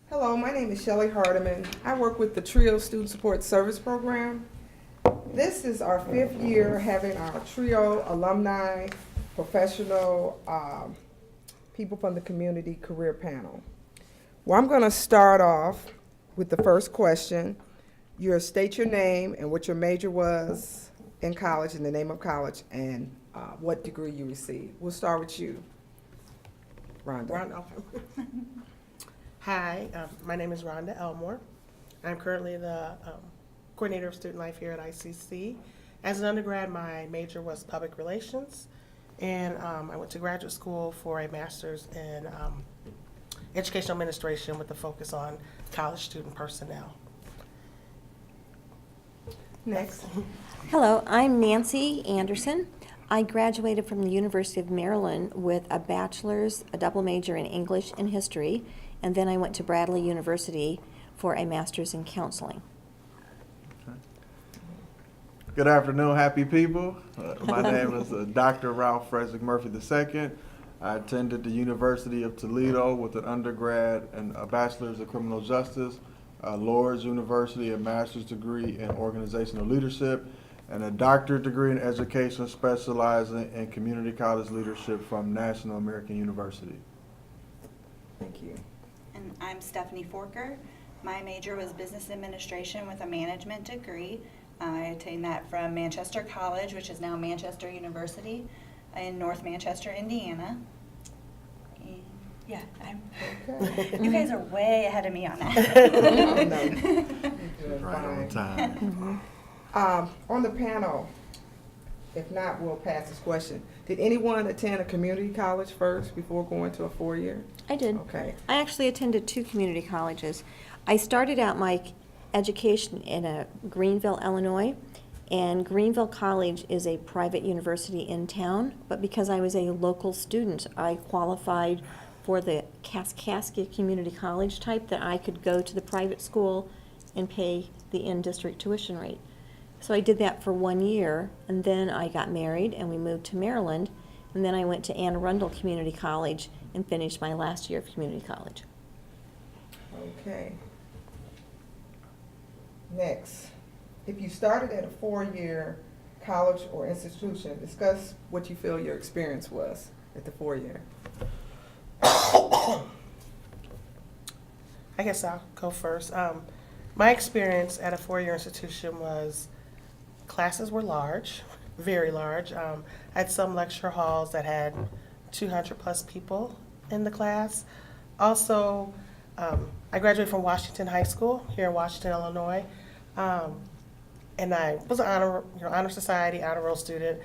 Hello, my name is Shellie Hardimon. I work with the TRIO Student Support Service Program. This is our 5th year having our TRIO alumni, professional, people from the community career panel. Well, I'm going to start off with the first question. You state your name and what your major was in college and the name of college and what degree you received. We'll start with you, Rhonda. Rhonda. Hi, my name is Rhonda Elmore. I'm currently the coordinator of student life here at ICC. As an undergrad, my major was public relations, and I went to graduate school for a master's in educational administration with a focus on college student personnel. Next. Hello, I'm Nancy Anderson. I graduated from the University of Maryland with a bachelor's, a double major in English and history, and then I went to Bradley University for a master's in counseling. Good afternoon, happy people. My name is Dr. Ralph Frederick Murphy II. I attended the University of Toledo with an undergrad and a bachelor's of criminal justice, Lourdes University, a master's degree in organizational leadership, and a doctorate degree in education specializing in community college leadership from National American University. Thank you. And I'm Stephanie Farquer. My major was business administration with a management degree. I attained that from Manchester College, which is now Manchester University in North Manchester, Indiana. And yeah, Okay. you guys are way ahead of me on that. Right on time. On the panel, if not, we'll pass this question. Did anyone attend a community college first before going to a 4-year? I did. Okay. I actually attended 2 community colleges. I started out my education in Greenville, Illinois, and Greenville College is a private university in town, but because I was a local student, I qualified for the Kaskaskia Community College type that I could go to the private school and pay the in-district tuition rate. So I did that for 1 year, and then I got married and we moved to Maryland, and then I went to Anne Arundel Community College and finished my last year of community college. Okay. Next, if you started at a 4-year college or institution, discuss what you feel your experience was at the 4-year. I guess I'll go first. My experience at a 4-year institution was classes were large, very large. I had some lecture halls that had 200 plus people in the class. Also, I graduated from Washington High School here in Washington, Illinois. And I was an honor society, honor roll student.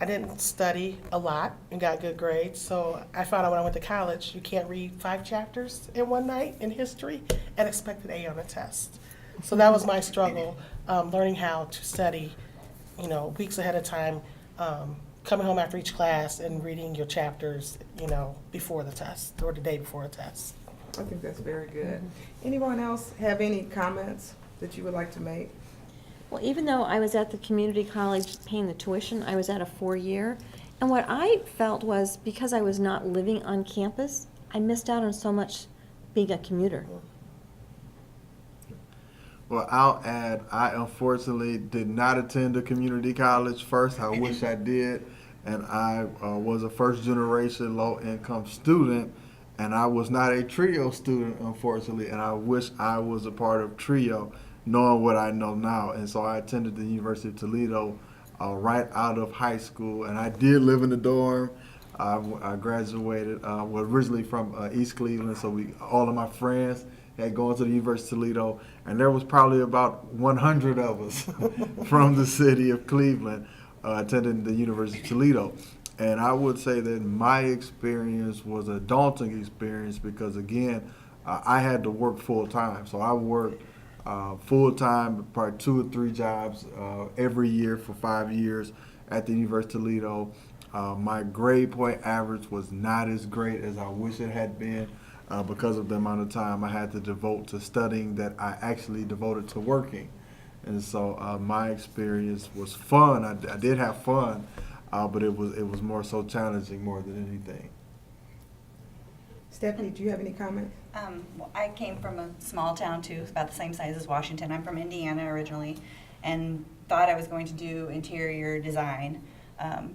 I didn't study a lot and got good grades. So I found out when I went to college, you can't read 5 chapters in one night in history and expect an A on a test. So that was my struggle, learning how to study, weeks ahead of time, coming home after each class and reading your chapters, before the test or the day before a test. I think that's very good. Anyone else have any comments that you would like to make? Well, even though I was at the community college paying the tuition, I was at a 4-year. And what I felt was because I was not living on campus, I missed out on so much being a commuter. Well, I'll add, I unfortunately did not attend a community college first. I wish I did. And I was a first-generation low-income student, and I was not a TRIO student, unfortunately, and I wish I was a part of TRIO, knowing what I know now. And so I attended the University of Toledo right out of high school, and I did live in the dorm. I graduated, originally from East Cleveland, so all of my friends had gone to the University of Toledo, and there was probably about 100 of us from the city of Cleveland attending the University of Toledo. And I would say that my experience was a daunting experience because, again, I had to work full-time. So I worked full-time, probably 2 or 3 jobs every year for 5 years at the University of Toledo. My grade point average was not as great as I wish it had been because of the amount of time I had to devote to studying that I actually devoted to working. And so my experience was fun. I did have fun, but it was more so challenging more than anything. Stephanie, do you have any comments? Well, I came from a small town too, about the same size as Washington. I'm from Indiana originally, and thought I was going to do interior design.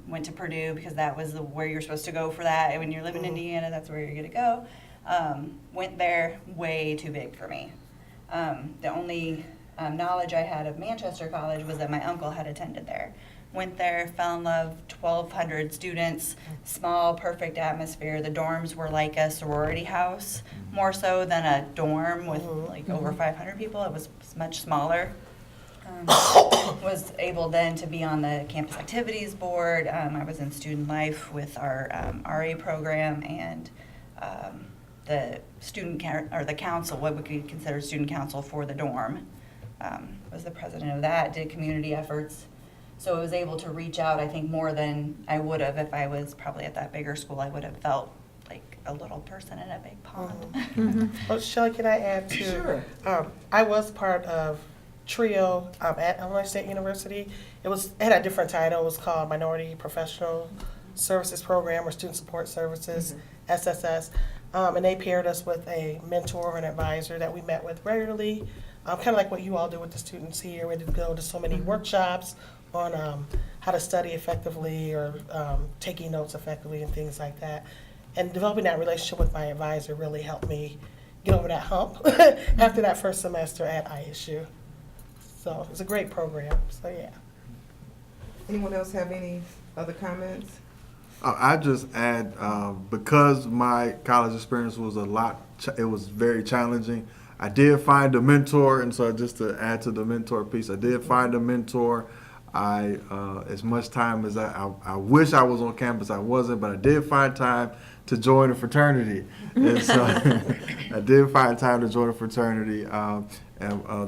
Went to Purdue because that was where you're supposed to go for that. When you live in Indiana, that's where you're going to go. Went there, way too big for me. The only knowledge I had of Manchester College was that my uncle had attended there. Went there, fell in love, 1,200 students, small, perfect atmosphere. The dorms were like a sorority house, more so than a dorm with like over 500 people. It was much smaller. Was able then to be on the campus activities board. I was in student life with our RA program and the the council, what we could consider student council for the dorm. Was the president of that, did community efforts. So I was able to reach out, I think, more than I would have if I was probably at that bigger school. I would have felt like a little person in a big pond. Oh, Shellie, can I add too? Sure. I was part of TRIO at Illinois State University. It had a different title. It was called Minority Professional Services Program or Student Support Services, SSS. And they paired us with a mentor or an advisor that we met with regularly, kind of like what you all do with the students here. We did go to so many workshops on how to study effectively or taking notes effectively and things like that. And developing that relationship with my advisor really helped me get over that hump after that first semester at ISU. So it's a great program, so yeah. Anyone else have any other comments? I just add, because my college experience was it was very challenging. I did find a mentor, and so just to add to the mentor piece, I did find a mentor. As much time as I wish I was on campus, I wasn't, but I did find time to join a fraternity. And so I did find time to join a fraternity, and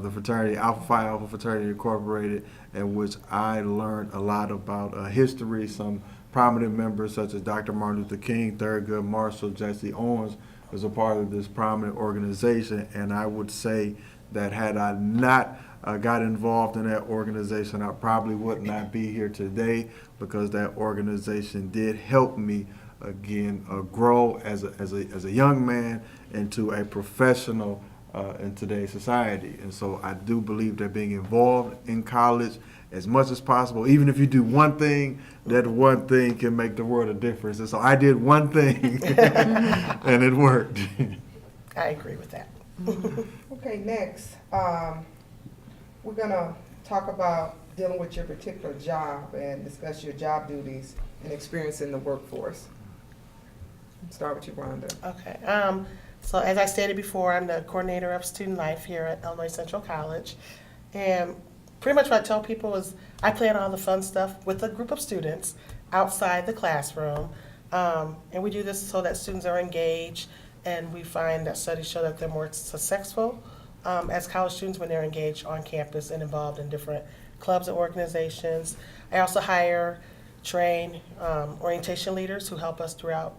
the fraternity, Alpha Phi Alpha Fraternity Incorporated, in which I learned a lot about history. Some prominent members such as Dr. Martin Luther King, Thurgood Marshall, Jesse Owens was a part of this prominent organization, and I would say that had I not got involved in that organization, I probably would not be here today, because that organization did help me again grow as a young man into a professional in today's society. And so I do believe that being involved in college as much as possible, even if you do one thing, that one thing can make the world a difference. And so I did one thing and it worked. I agree with that. Okay, next, we're gonna talk about dealing with your particular job and discuss your job duties and experience in the workforce. Start with you, Rhonda. Okay. So as I stated before, I'm the coordinator of student life here at Illinois Central College. And pretty much what I tell people is I plan all the fun stuff with a group of students outside the classroom. And we do this so that students are engaged, and we find that studies show that they're more successful as college students when they're engaged on campus and involved in different clubs and organizations. I also hire, train orientation leaders who help us throughout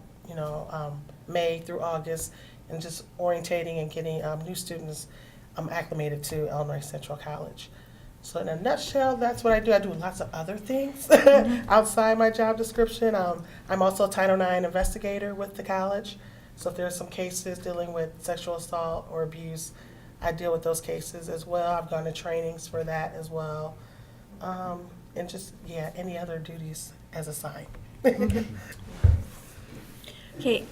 May through August, and just orientating and getting new students acclimated to Illinois Central College. So in a nutshell, that's what I do. I do lots of other things outside my job description. I'm also a Title IX investigator with the college. So if there's some cases dealing with sexual assault or abuse, I deal with those cases as well. I've gone to trainings for that as well. And just, any other duties as assigned. Okay,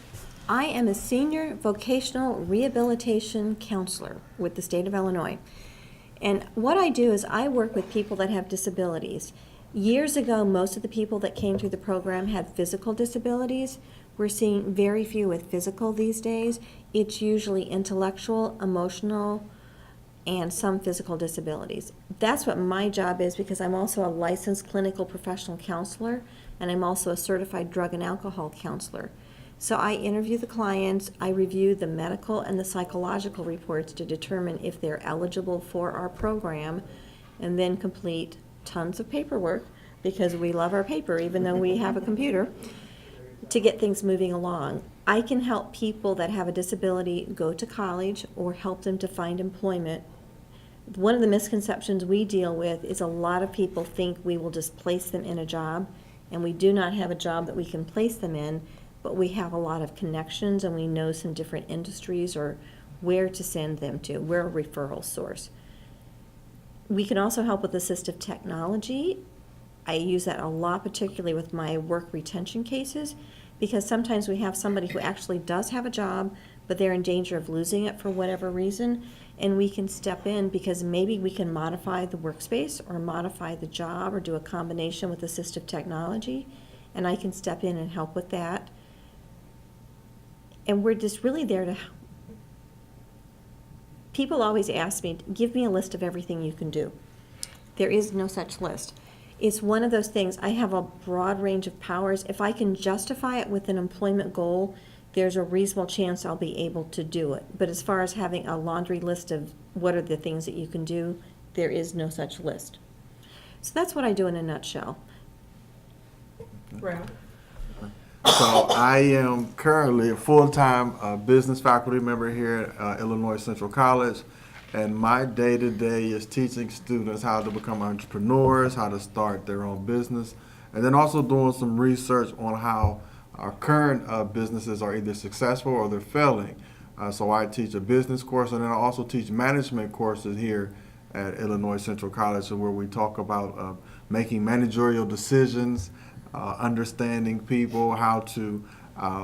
I am a senior vocational rehabilitation counselor with the state of Illinois. And what I do is I work with people that have disabilities. Years ago, most of the people that came through the program had physical disabilities. We're seeing very few with physical these days. It's usually intellectual, emotional, and some physical disabilities. That's what my job is, because I'm also a licensed clinical professional counselor, and I'm also a certified drug and alcohol counselor. So I interview the clients, I review the medical and the psychological reports to determine if they're eligible for our program, and then complete tons of paperwork, because we love our paper even though we have a computer, to get things moving along. I can help people that have a disability go to college or help them to find employment. One of the misconceptions we deal with is a lot of people think we will just place them in a job, and we do not have a job that we can place them in. but we have a lot of connections and we know some different industries or where to send them to. We're a referral source. We can also help with assistive technology. I use that a lot, particularly with my work retention cases, because sometimes we have somebody who actually does have a job, but they're in danger of losing it for whatever reason, and we can step in because maybe we can modify the workspace or modify the job or do a combination with assistive technology, and I can step in and help with that. And we're just really there to help. People always ask me, give me a list of everything you can do. There is no such list. It's one of those things, I have a broad range of powers. If I can justify it with an employment goal, there's a reasonable chance I'll be able to do it. But as far as having a laundry list of what are the things that you can do, there is no such list. So that's what I do in a nutshell. Ralph? So I am currently a full-time business faculty member here at Illinois Central College, and my day-to-day is teaching students how to become entrepreneurs, how to start their own business, and then also doing some research on how our current businesses are either successful or they're failing. So I teach a business course, and then I also teach management courses here at Illinois Central College, where we talk about making managerial decisions, understanding people, how to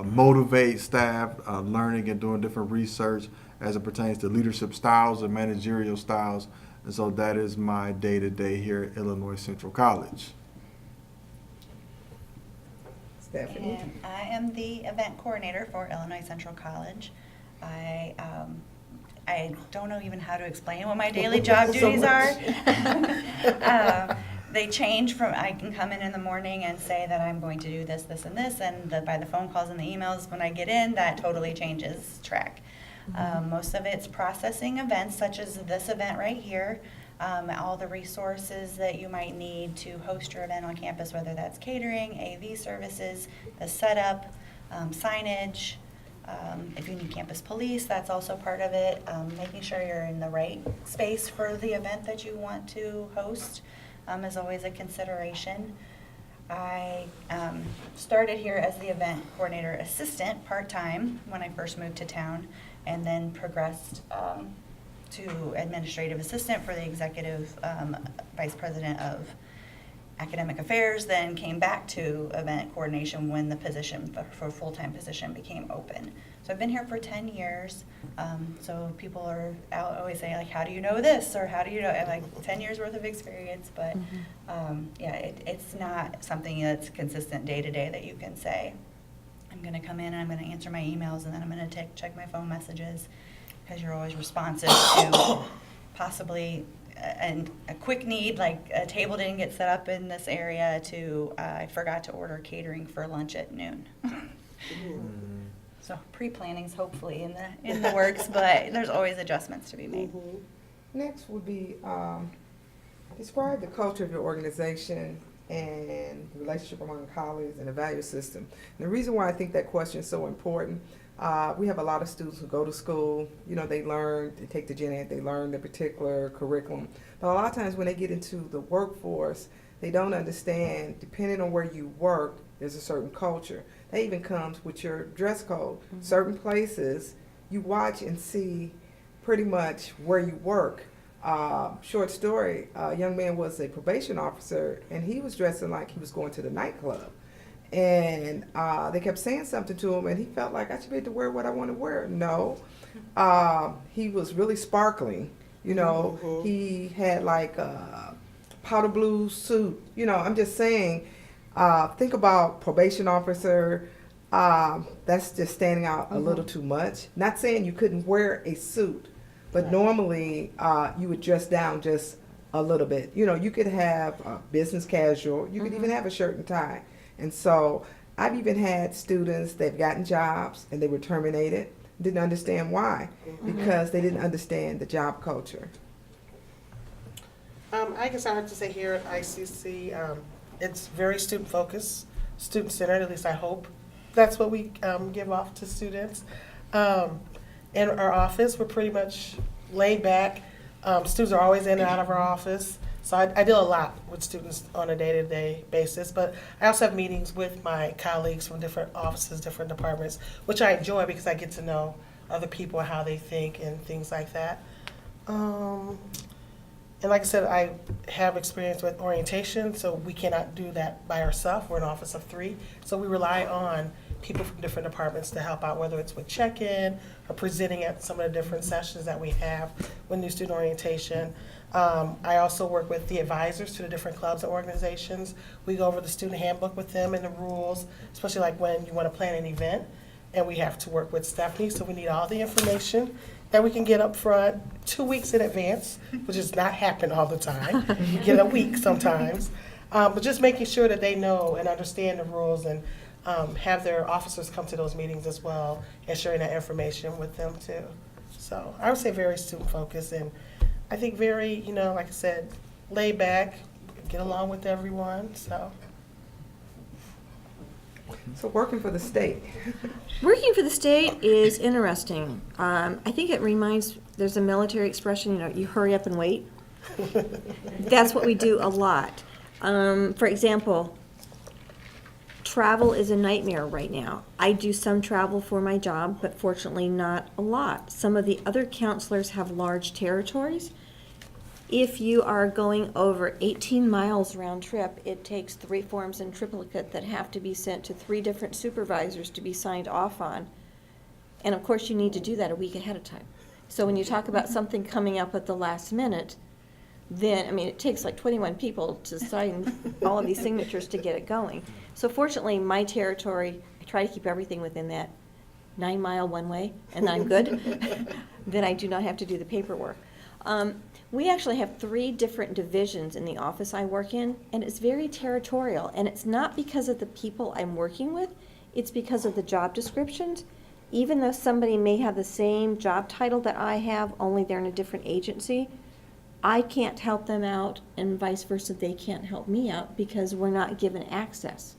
motivate staff, learning and doing different research as it pertains to leadership styles and managerial styles. And so that is my day-to-day here at Illinois Central College. Stephanie? And I am the event coordinator for Illinois Central College. I don't know even how to explain what my daily job duties are. They change from, I can come in the morning and say that I'm going to do this, this, and this, and by the phone calls and the emails when I get in, that totally changes track. Most of it's processing events such as this event right here, all the resources that you might need to host your event on campus, whether that's catering, AV services, the setup, signage. If you need campus police, that's also part of it. Making sure you're in the right space for the event that you want to host is always a consideration. I started here as the event coordinator assistant part-time when I first moved to town, and then progressed to administrative assistant for the executive vice president of academic affairs, then came back to event coordination when the position for full-time position became open. So I've been here for 10 years. So people are out always saying, like, how do you know this? Or how do you know, and like 10 years worth of experience, but yeah, it's not something that's consistent day to day that you can say, I'm gonna come in and I'm gonna answer my emails and then I'm gonna check my phone messages, because you're always responsive to possibly a quick need, like a table didn't get set up in this area, to I forgot to order catering for lunch at noon. So pre-planning's hopefully in the works, but there's always adjustments to be made. Next would be, describe the culture of your organization and the relationship among colleagues and the value system. And the reason why I think that question is so important, we have a lot of students who go to school, you know, they learn, they take the gen ed, they learn the particular curriculum. But a lot of times when they get into the workforce, they don't understand, depending on where you work, there's a certain culture. That even comes with your dress code. Certain places, you watch and see pretty much where you work. Short story, a young man was a probation officer, and he was dressing like he was going to the nightclub. And they kept saying something to him, and he felt like, I should be able to wear what I want to wear. No. He was really sparkling. You know, he had like a powder blue suit. You know, I'm just saying, think about probation officer. That's just standing out a little too much. Not saying you couldn't wear a suit, but normally you would dress down just a little bit. You know, you could have business casual. You could even have a shirt and tie. And so I've even had students, they've gotten jobs and they were terminated, didn't understand why, because they didn't understand the job culture. I guess I have to say here at ICC, it's very student focused, student centered, at least I hope. That's what we give off to students. In our office, we're pretty much laid back. Students are always in and out of our office. So I deal a lot with students on a day-to-day basis, but I also have meetings with my colleagues from different offices, different departments, which I enjoy because I get to know other people, how they think and things like that. And like I said, I have experience with orientation, so we cannot do that by ourselves. We're an office of 3, so we rely on people from different departments to help out, whether it's with check-in or presenting at some of the different sessions that we have with new student orientation. I also work with the advisors to the different clubs and organizations. We go over the student handbook with them and the rules, especially like when you want to plan an event, and we have to work with Stephanie, so we need all the information that we can get up front 2 weeks in advance, which does not happen all the time. We get a week sometimes. But just making sure that they know and understand the rules, and have their officers come to those meetings as well and sharing that information with them too. So I would say very student focused, and I think very, like I said, laid back, get along with everyone, so. So working for the state. Working for the state is interesting. I think it reminds, there's a military expression, you hurry up and wait. That's what we do a lot. For example, travel is a nightmare right now. I do some travel for my job, but fortunately not a lot. Some of the other counselors have large territories. If you are going over 18 miles round trip, it takes 3 forms in triplicate that have to be sent to 3 different supervisors to be signed off on. And of course, you need to do that a week ahead of time. So when you talk about something coming up at the last minute, then, it takes like 21 people to sign all of these signatures to get it going. So fortunately, my territory, I try to keep everything within that 9-mile one way, and I'm good. Then I do not have to do the paperwork. We actually have 3 different divisions in the office I work in, and it's very territorial. And it's not because of the people I'm working with, it's because of the job descriptions. Even though somebody may have the same job title that I have, only they're in a different agency, I can't help them out, and vice versa, they can't help me out because we're not given access,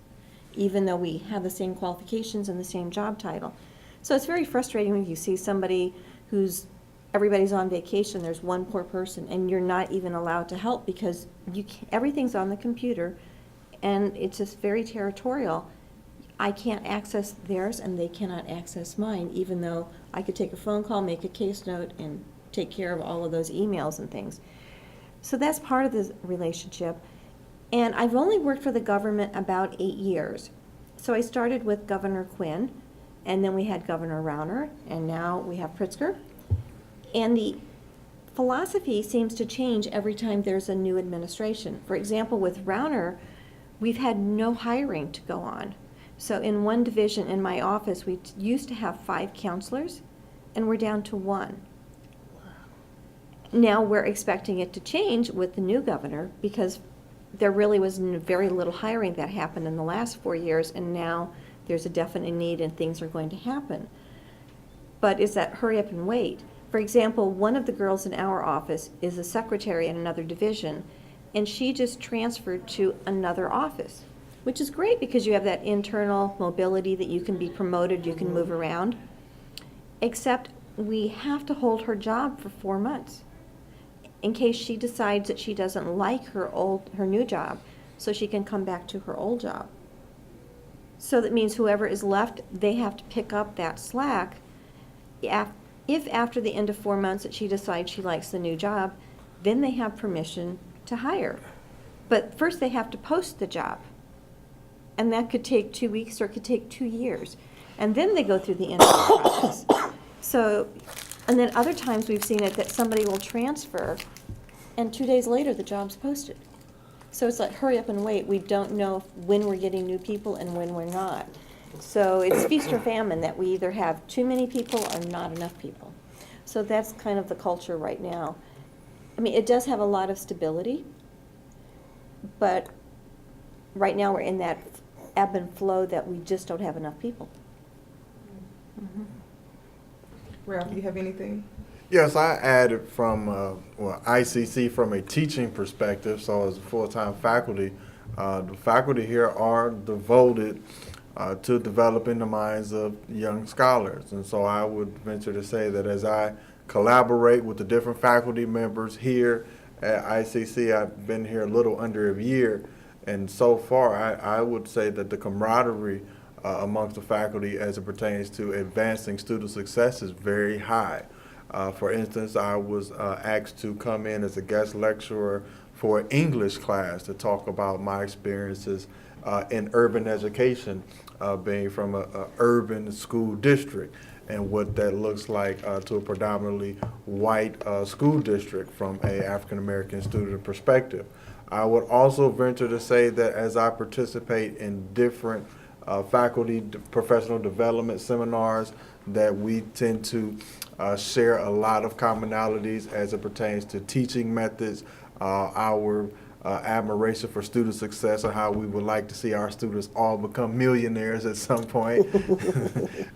even though we have the same qualifications and the same job title. So it's very frustrating when you see somebody everybody's on vacation, there's one poor person, and you're not even allowed to help because everything's on the computer, and it's just very territorial. I can't access theirs, and they cannot access mine, even though I could take a phone call, make a case note, and take care of all of those emails and things. So that's part of the relationship. And I've only worked for the government about 8 years. So I started with Governor Quinn, and then we had Governor Rauner, and now we have Pritzker. And the philosophy seems to change every time there's a new administration. For example, with Rauner, we've had no hiring to go on. So in one division in my office, we used to have 5 counselors, and we're down to 1. Now we're expecting it to change with the new governor because there really was very little hiring that happened in the last 4 years, and now there's a definite need and things are going to happen. But is that hurry up and wait? For example, one of the girls in our office is a secretary in another division, and she just transferred to another office, which is great because you have that internal mobility that you can be promoted, you can move around, except we have to hold her job for 4 months in case she decides that she doesn't like her new job, so she can come back to her old job. So that means whoever is left, they have to pick up that slack. If after the end of 4 months that she decides she likes the new job, then they have permission to hire. But first they have to post the job. And that could take 2 weeks or it could take 2 years. And then they go through the interview process. So, and then other times we've seen it that somebody will transfer and 2 days later the job's posted. So it's like hurry up and wait. We don't know when we're getting new people and when we're not. So it's feast or famine that we either have too many people or not enough people. So that's kind of the culture right now. It does have a lot of stability, but right now we're in that ebb and flow that we just don't have enough people. Mm-hmm. Ralph, you have anything? Yes, I added from ICC from a teaching perspective. So as a full-time faculty, the faculty here are devoted to developing the minds of young scholars. And so I would venture to say that as I collaborate with the different faculty members here at ICC. I've been here a little under a year, and so far I would say that the camaraderie amongst the faculty as it pertains to advancing student success is very high. For instance, I was asked to come in as a guest lecturer for an English class to talk about my experiences in urban education, being from an urban school district, and what that looks like to a predominantly white school district from a African American student perspective. I would also venture to say that as I participate in different faculty professional development seminars, that we tend to share a lot of commonalities as it pertains to teaching methods, our admiration for student success, and how we would like to see our students all become millionaires at some point.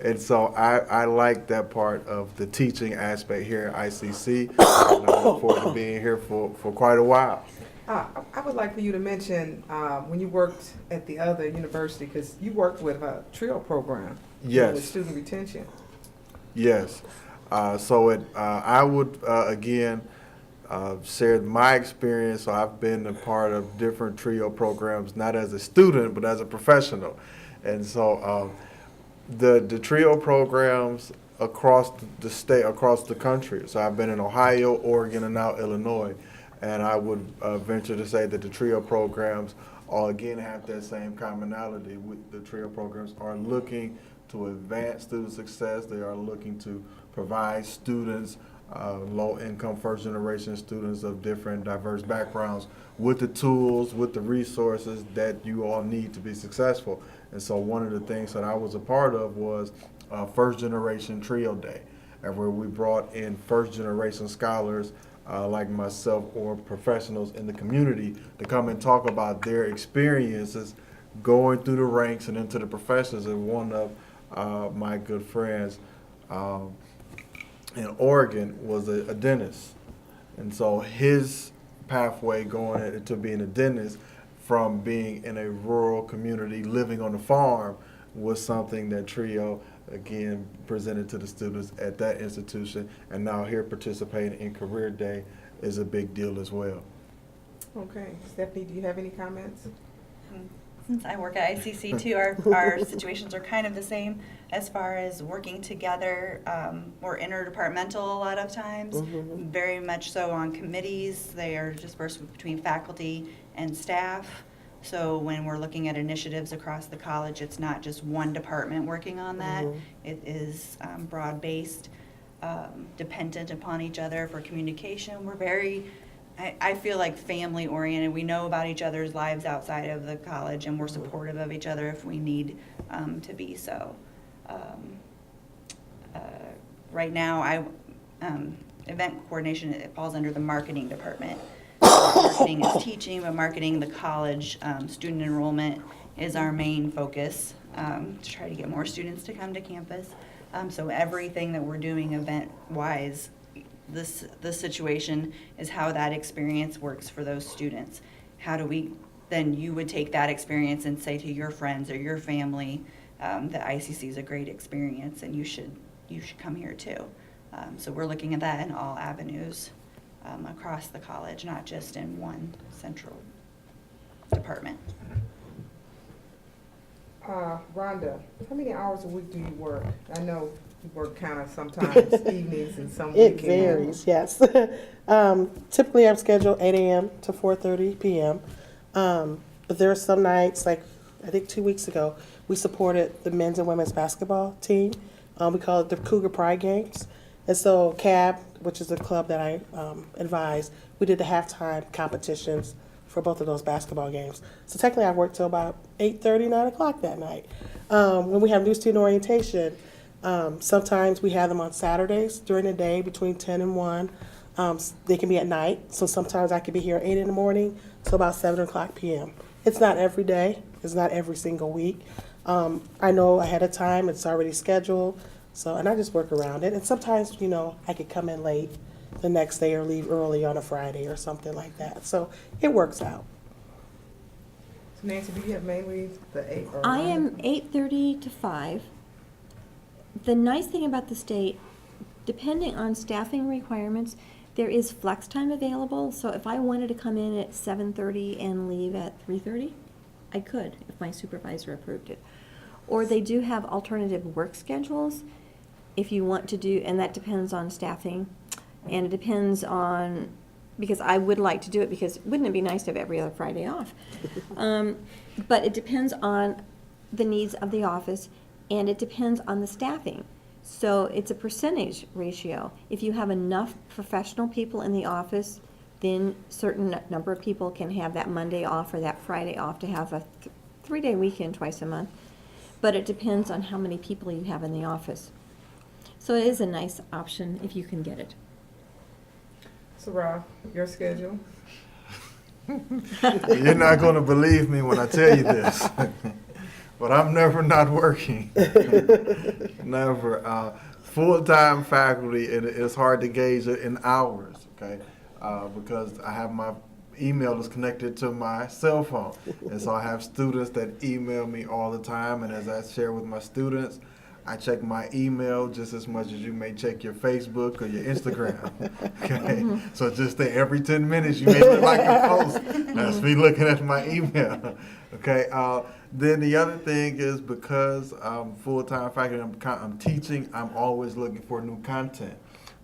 And so I like that part of the teaching aspect here at ICC, and I look forward to being here for quite a while. I would like for you to mention when you worked at the other university, because you worked with a TRIO program. Yes. With student retention. Yes. I would, again, share my experience. So I've been a part of different TRIO programs, not as a student, but as a professional. And so the TRIO programs across the state, across the country. So I've been in Ohio, Oregon, and now Illinois. And I would venture to say that the TRIO programs all again have that same commonality. The TRIO programs are looking to advance student success. They are looking to provide students, low-income, first-generation students of different diverse backgrounds, with the tools, with the resources that you all need to be successful. And so one of the things that I was a part of was first-generation TRIO Day, and where we brought in first-generation scholars like myself or professionals in the community to come and talk about their experiences going through the ranks and into the professions. And one of my good friends in Oregon was a dentist. And so his pathway going to being a dentist from being in a rural community, living on a farm, was something that TRIO again presented to the students at that institution, and now here participating in Career Day is a big deal as well. Okay, Stephanie, do you have any comments? Since I work at ICC too, our situations are kind of the same as far as working together. We're interdepartmental a lot of times, very much so on committees. They are dispersed between faculty and staff. So when we're looking at initiatives across the college, it's not just one department working on that. It is broad-based, dependent upon each other for communication. We're very, I feel like family-oriented. We know about each other's lives outside of the college, and we're supportive of each other if we need to be so. Right now, event coordination, it falls under the marketing department. Marketing is teaching, but marketing the college, student enrollment is our main focus to try to get more students to come to campus. So everything that we're doing event-wise, this situation is how that experience works for those students. How do we, then you would take that experience and say to your friends or your family that ICC is a great experience and you should come here too. So we're looking at that in all avenues across the college, not just in one central department. Rhonda, how many hours a week do you work? I know you work kind of sometimes evenings and some It weekends. varies, yes. Typically, I'm scheduled 8 a.m. to 4:30 p.m. But there are some nights, like I think 2 weeks ago, we supported the men's and women's basketball team. We call it the Cougar Pride Games. And so CAB, which is the club that I advise, we did the halftime competitions for both of those basketball games. So technically I worked till about 8:30, 9 o'clock that night. When we have new student orientation, sometimes we have them on Saturdays during the day between 10 and 1. They can be at night, so sometimes I could be here at 8 in the morning, so about 7 o'clock p.m. It's not every day. It's not every single week. I know ahead of time, it's already scheduled, and I just work around it. And sometimes, I could come in late the next day or leave early on a Friday or something like that. So it works out. So Nancy, do you have mainly the 8 or I 9? am 8:30 to 5. The nice thing about the state, depending on staffing requirements, There is flex time available, so if I wanted to come in at 7:30 and leave at 3:30, I could, if my supervisor approved it. Or they do have alternative work schedules if you want to do, and that depends on staffing, and it depends on, because I would like to do it, because wouldn't it be nice to have every other Friday off? But it depends on the needs of the office, and it depends on the staffing. So it's a percentage ratio. If you have enough professional people in the office, then certain number of people can have that Monday off or that Friday off to have a 3-day weekend twice a month. But it depends on how many people you have in the office. So it is a nice option if you can get it. So Rob, your schedule? You're not going to believe me when I tell you this, but I'm never not working. Never. Full-time faculty, it's hard to gauge it in hours, okay? Because I have my email is connected to my cell phone. And so I have students that email me all the time, and as I share with my students, I check my email just as much as you may check your Facebook or your Instagram. Okay, so just think every 10 minutes you may like a post. That's me looking at my email. Okay, then the other thing is because I'm full-time faculty, I'm teaching, I'm always looking for new content.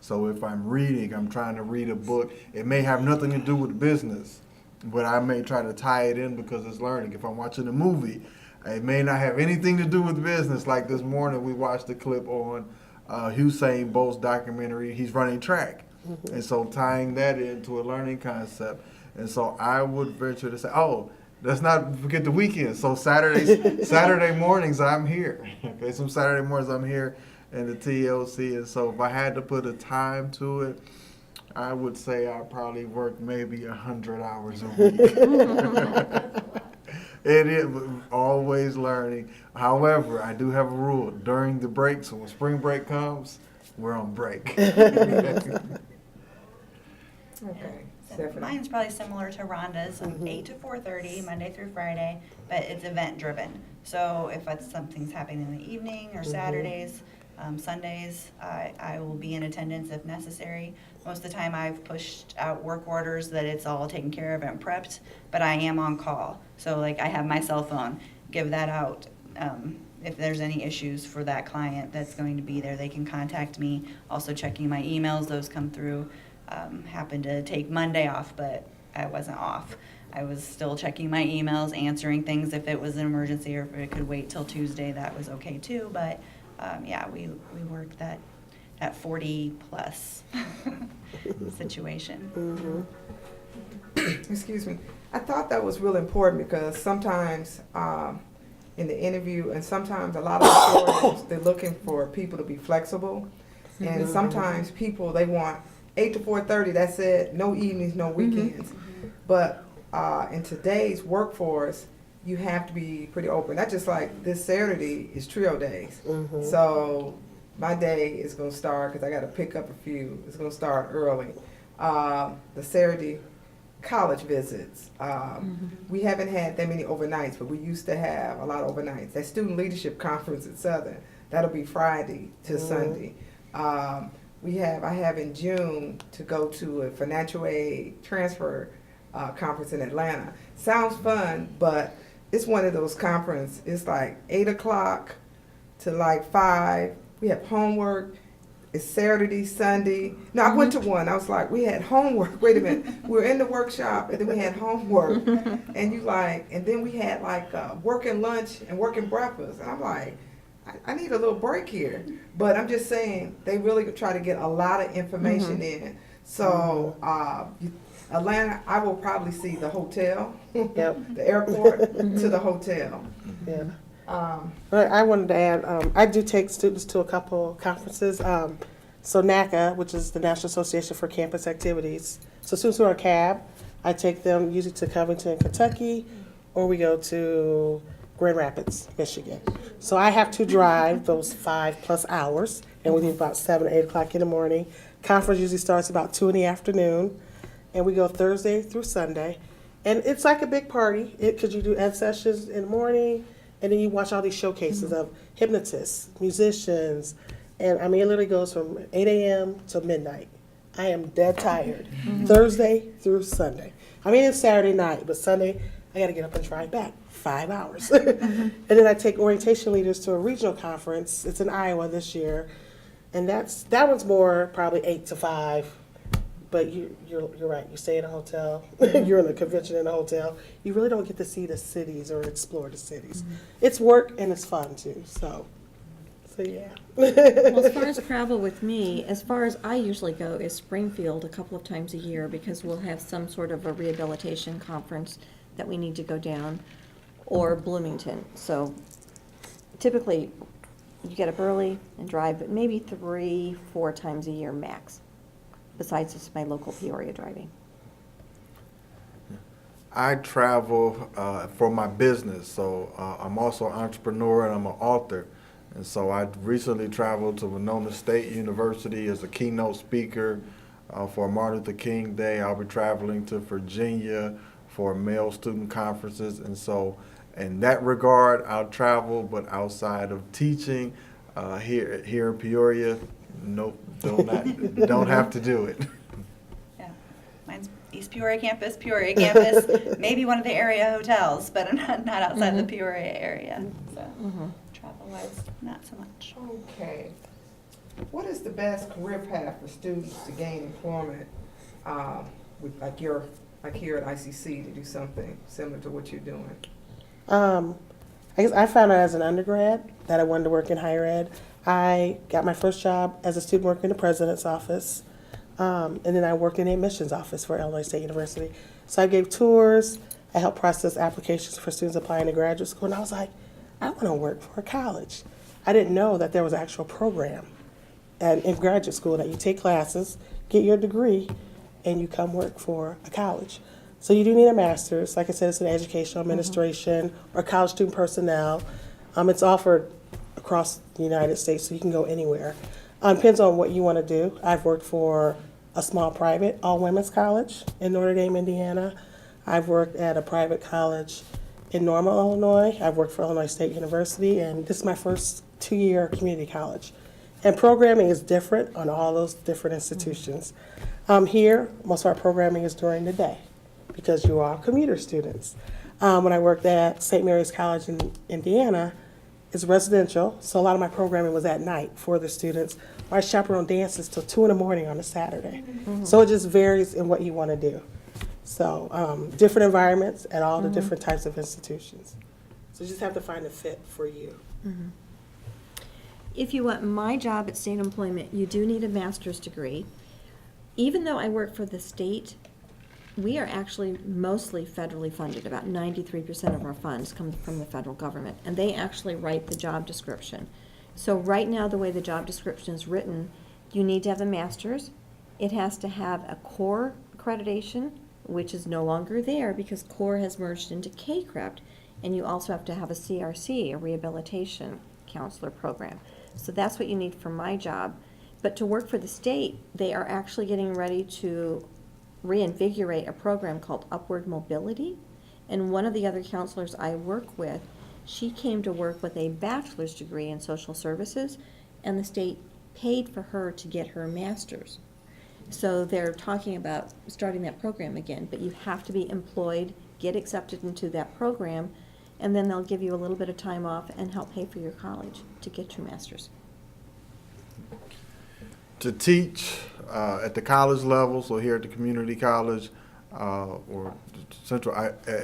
So if I'm reading, I'm trying to read a book. It may have nothing to do with business, but I may try to tie it in because it's learning. If I'm watching a movie, it may not have anything to do with business. Like this morning, we watched a clip on Usain Bolt's documentary. He's running track. And so tying that into a learning concept. And so I would venture to say, oh, let's not forget the weekends. So Saturday mornings, I'm here. Okay, some Saturday mornings I'm here in the TLC. And so if I had to put a time to it, I would say I probably work maybe 100 hours a week. It is always learning. However, I do have a rule. During the break, so when spring break comes, we're on break. Okay, So Stephanie. mine's probably similar to Rhonda's, 8 to 4:30, Monday through Friday, but it's event driven. So if it's something's happening in the evening or Saturdays, Sundays, I will be in attendance if necessary. Most of the time I've pushed out work orders that it's all taken care of and prepped, but I am on call. So like I have my cell phone, give that out. If there's any issues for that client that's going to be there, they can contact me. Also checking my emails, those come through. Happened to take Monday off, but I wasn't off. I was still checking my emails, answering things if it was an emergency or if it could wait till Tuesday, that was okay too. But yeah, we worked that 40 plus situation. Excuse me. I thought that was really important because sometimes in the interview, and sometimes a lot of employers, they're looking for people to be flexible. And sometimes people, they want 8 to 4:30, that's it, no evenings, no weekends. But in today's workforce, you have to be pretty open. That's just like this Saturday is trio days. So my day is going to start, because I got to pick up a few, it's going to start early. The Saturday college visits. We haven't had that many overnights, but we used to have a lot of overnights. That student leadership conference at Southern, that'll be Friday to Sunday. I have in June to go to a financial aid transfer conference in Atlanta. Sounds fun, but it's one of those conferences. It's like 8 o'clock to like 5. We have homework. It's Saturday, Sunday. No, I went to one. I was like, we had homework. Wait a minute. We were in the workshop, and then we had homework. And then we had like working lunch and working breakfast. And I'm like, I need a little break here. But I'm just saying, they really try to get a lot of information in. So Atlanta, I will probably see the hotel, the airport to the hotel. Yeah. I wanted to add, I do take students to a couple conferences. So NACA, which is the National Association for Campus Activities. So students who are CAB, I take them usually to Covington, Kentucky, or we go to Grand Rapids, Michigan. So I have to drive those 5+ hours, and we leave about 7 or 8 o'clock in the morning. Conference usually starts about 2 in the afternoon, and we go Thursday through Sunday. And it's like a big party, because you do ed sessions in the morning, and then you watch all these showcases of hypnotists, musicians, and I mean, it literally goes from 8 a.m. to midnight. I am dead tired. Thursday through Sunday. I mean, it's Saturday night, but Sunday, I got to get up and drive back 5 hours. And then I take orientation leaders to a regional conference. It's in Iowa this year. And that one's more probably 8 to 5. But you're right. You stay in a hotel. You're in a convention in a hotel. You really don't get to see the cities or explore the cities. It's work and it's fun too. So yeah. Well, as far as travel with me, as far as I usually go is Springfield a couple of times a year because we'll have some sort of a rehabilitation conference that we need to go down, or Bloomington. So typically you get up early and drive, but maybe 3-4 times a year max, besides just my local Peoria driving. I travel for my business, so I'm also an entrepreneur and I'm an author. And so I recently traveled to Winona State University as a keynote speaker for Martin Luther King Day. I'll be traveling to Virginia for male student conferences. And so in that regard, I'll travel, but outside of teaching here in Peoria, nope, don't have to do it. Yeah, mine's East Peoria campus, maybe one of the area hotels, but I'm not outside the Peoria area. So travel-wise, not so much. Okay. What is the best career path for students to gain employment, like here at ICC, to do something similar to what you're doing? I guess I found out as an undergrad that I wanted to work in higher ed. I got my first job as a student worker in the president's office, and then I worked in the admissions office for Illinois State University. So I gave tours, I helped process applications for students applying to graduate school, and I was like, I want to work for a college. I didn't know that there was an actual program in graduate school that you take classes, get your degree, and you come work for a college. So you do need a master's. Like I said, it's in educational administration or college student personnel. It's offered across the United States, so you can go anywhere. Depends on what you want to do. I've worked for a small private all-women's college in Notre Dame, Indiana. I've worked at a private college in Normal, Illinois. I've worked for Illinois State University, and this is my first 2-year community college. And programming is different on all those different institutions. Here, most of our programming is during the day because you are commuter students. When I worked at St. Mary's College in Indiana, it's residential, so a lot of my programming was at night for the students. I chaperone dances till 2 in the morning on a Saturday. So it just varies in what you want to do. So different environments at all the different types of institutions. So you just have to find a fit for you. If you want my job at state employment, you do need a master's degree. Even though I work for the state, we are actually mostly federally funded. About 93% of our funds come from the federal government, and they actually write the job description. So right now, the way the job description is written, you need to have a master's. It has to have a core accreditation, which is no longer there because core has merged into K-CREPT, and you also have to have a CRC, a rehabilitation counselor program. So that's what you need for my job. But to work for the state, they are actually getting ready to reinvigorate a program called Upward Mobility. And one of the other counselors I work with, she came to work with a bachelor's degree in social services, and the state paid for her to get her master's. So they're talking about starting that program again, but you have to be employed, get accepted into that program, and then they'll give you a little bit of time off and help pay for your college to get your master's. To teach at the college level, so here at the community college or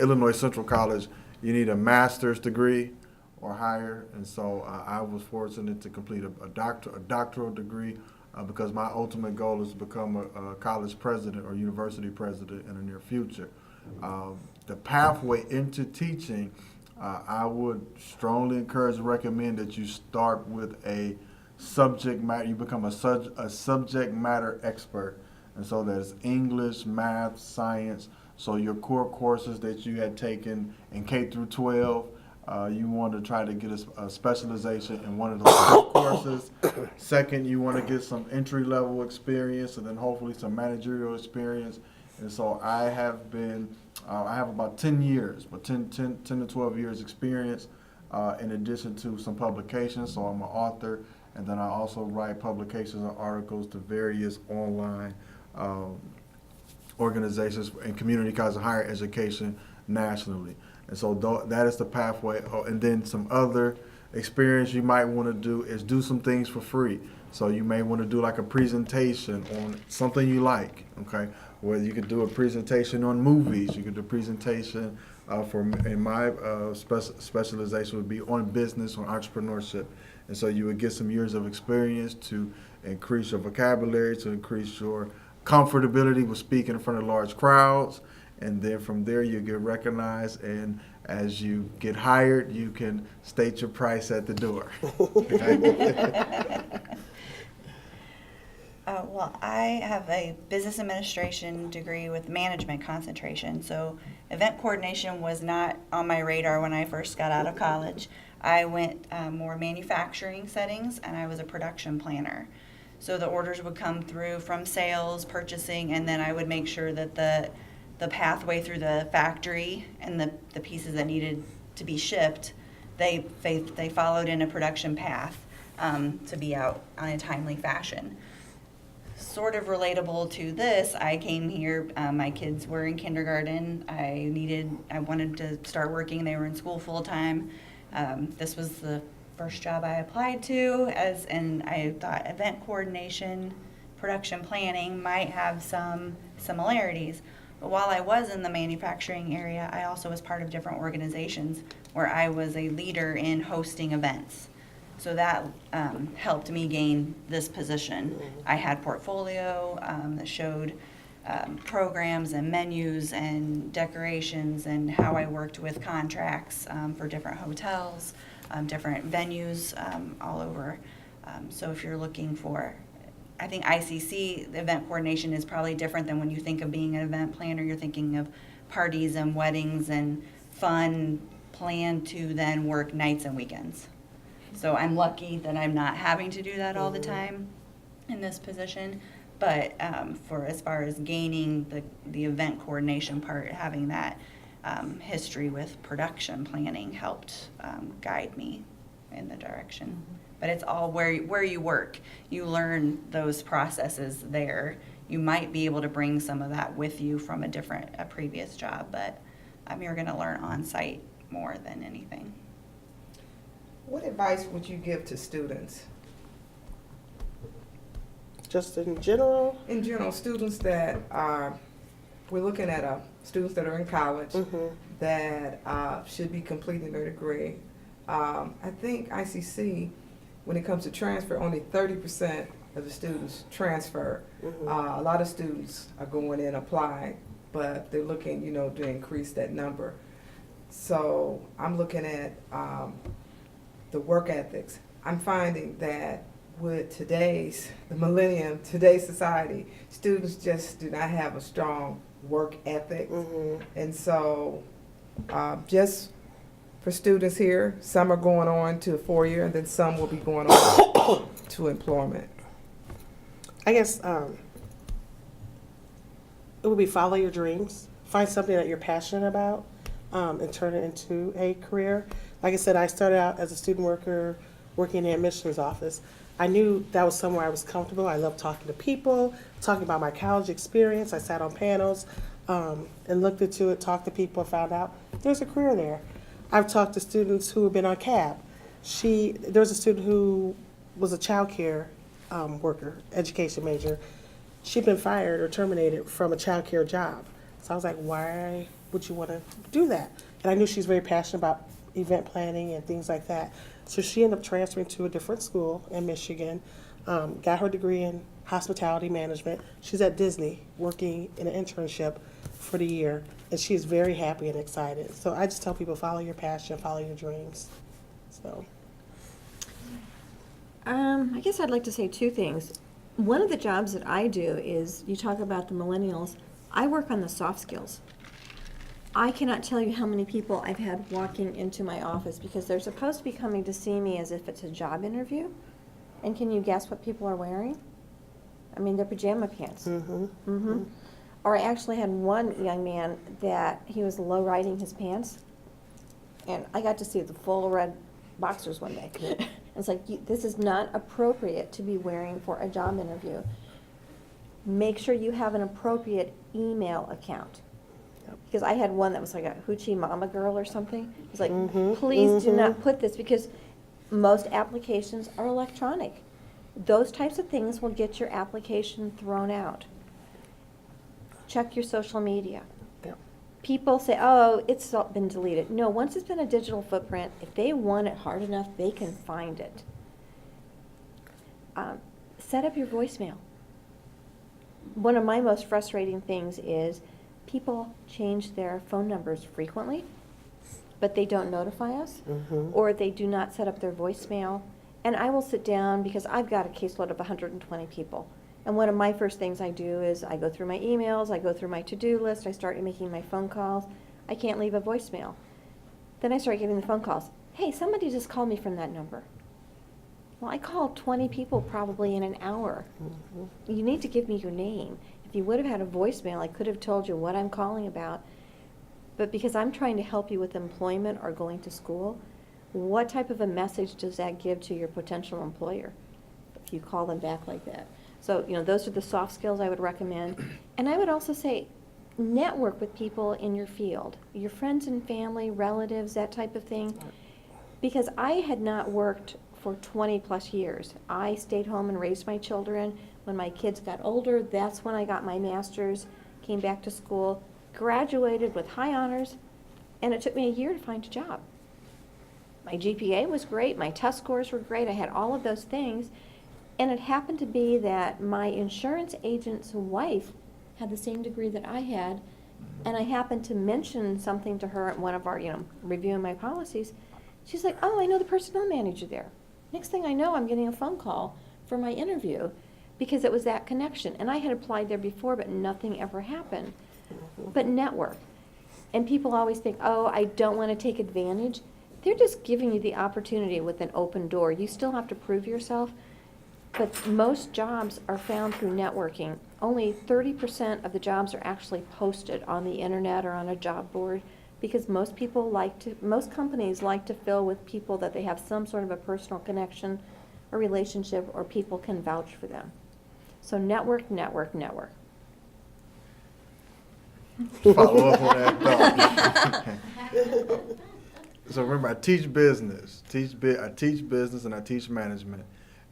Illinois Central College, you need a master's degree or higher. And so I was fortunate to complete a doctoral degree because my ultimate goal is to become a college president or university president in the near future. The pathway into teaching, I would strongly encourage and recommend that you start with a subject matter. You become a subject matter expert, and so there's English, math, science. So your core courses that you had taken in K through 12, you want to try to get a specialization in one of those core courses. Second, you want to get some entry level experience, and then hopefully some managerial experience. And so I have about 10 years, but 10 to 12 years experience in addition to some publications. So I'm an author, and then I also write publications and articles to various online organizations and community colleges of higher education nationally. And so that is the pathway. Oh, and then some other experience you might want to do is do some things for free. So you may want to do like a presentation on something you like, okay? Whether you could do a presentation on movies, you could do a presentation in my specialization would be on business, on entrepreneurship. And so you would get some years of experience to increase your vocabulary, to increase your comfortability with speaking in front of large crowds. And then from there you get recognized, and as you get hired, you can state your price at the door. Well, I have a business administration degree with management concentration, so event coordination was not on my radar when I first got out of college. I went more manufacturing settings, and I was a production planner. So the orders would come through from sales, purchasing, and then I would make sure that the pathway through the factory and the pieces that needed to be shipped, they followed in a production path to be out on a timely fashion. Sort of relatable to this, I came here, my kids were in kindergarten. I wanted to start working. They were in school full time. This was the first job I applied to, and I thought event coordination, production planning might have some similarities. But while I was in the manufacturing area, I also was part of different organizations where I was a leader in hosting events. So that helped me gain this position. I had portfolio that showed programs and menus and decorations and how I worked with contracts for different hotels, different venues all over. So if you're looking for, I think ICC, the event coordination is probably different than when you think of being an event planner. You're thinking of parties and weddings and fun planned to then work nights and weekends. So I'm lucky that I'm not having to do that all the time in this position. But for as far as gaining the event coordination part, having that history with production planning helped guide me in the direction. But it's all where you work. You learn those processes there. You might be able to bring some of that with you from a previous job, but you're going to learn on site more than anything. What advice would you give to students? Just in general? In general, students that we're looking at students that are in college that should be completing their degree. I think ICC, when it comes to transfer, only 30% of the students transfer. A lot of students are going in applying, but they're looking, to increase that number. So I'm looking at the work ethics. I'm finding that with today's society, students just do not have a strong work ethic. And so just for students here, some are going on to a 4-year, and then some will be going on to employment. I guess it would be follow your dreams. Find something that you're passionate about and turn it into a career. Like I said, I started out as a student worker working in the admissions office. I knew that was somewhere I was comfortable. I loved talking to people, talking about my college experience. I sat on panels and looked into it, talked to people, found out there's a career there. I've talked to students who have been on CAB. There was a student who was a child care worker, education major. She'd been fired or terminated from a child care job. So I was like, why would you want to do that? And I knew she's very passionate about event planning and things like that. So she ended up transferring to a different school in Michigan, got her degree in hospitality management. She's at Disney working in an internship for the year, and she is very happy and excited. So I just tell people, follow your passion, follow your dreams. So. I guess I'd like to say two things. One of the jobs that I do is, you talk about the millennials, I work on the soft skills. I cannot tell you how many people I've had walking into my office because they're supposed to be coming to see me as if it's a job interview. And can you guess what people are wearing? I mean, they're pajama pants. Or I actually had one young man that he was low riding his pants, and I got to see the full red boxers one day. It's like, this is not appropriate to be wearing for a job interview. Make sure you have an appropriate email account. Because I had one that was like a hoochie mama girl or something. It was like, please do not put this, because most applications are electronic. Those types of things will get your application thrown out. Check your social media. Yep. People say, oh, it's been deleted. No, once it's been a digital footprint, if they want it hard enough, they can find it. Set up your voicemail. One of my most frustrating things is people change their phone numbers frequently, but they don't notify us, or they do not set up their voicemail. And I will sit down, because I've got a caseload of 120 people. And one of my first things I do is I go through my emails, I go through my to-do list, I start making my phone calls. I can't leave a voicemail. Then I start getting the phone calls. Hey, somebody just called me from that number. Well, I called 20 people probably in an hour. You need to give me your name. If you would have had a voicemail, I could have told you what I'm calling about. But because I'm trying to help you with employment or going to school, what type of a message does that give to your potential employer if you call them back like that? So, those are the soft skills I would recommend. And I would also say, network with people in your field, your friends and family, relatives, that type of thing. Because I had not worked for 20 plus years. I stayed home and raised my children. When my kids got older, that's when I got my master's, came back to school, graduated with high honors, and it took me a year to find a job. My GPA was great, my test scores were great, I had all of those things, and it happened to be that my insurance agent's wife had the same degree that I had, and I happened to mention something to her at one of our, reviewing my policies. She's like, oh, I know the personnel manager there. Next thing I know, I'm getting a phone call for my interview, because it was that connection. And I had applied there before, but nothing ever happened. But network. And people always think, oh, I don't want to take advantage. They're just giving you the opportunity with an open door. You still have to prove yourself. But most jobs are found through networking. Only 30% of the jobs are actually posted on the internet or on a job board, because most companies like to fill with people that they have some sort of a personal connection or relationship, or people can vouch for them. So network, network, network. Follow up on that thought. So remember, I teach business. I teach business and I teach management.